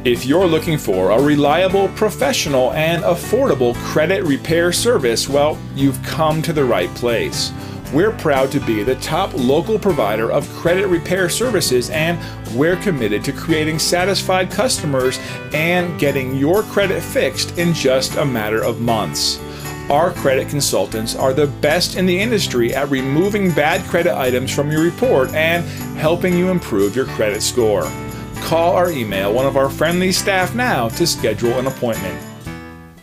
If you're looking for a reliable, professional, and affordable credit repair service, well, you've come to the right place. We're proud to be the top local provider of credit repair services, and we're committed to creating satisfied customers and getting your credit fixed in just a matter of months. Our credit consultants are the best in the industry at removing bad credit items from your report and helping you improve your credit score. Call or email one of our friendly staff now to schedule an appointment.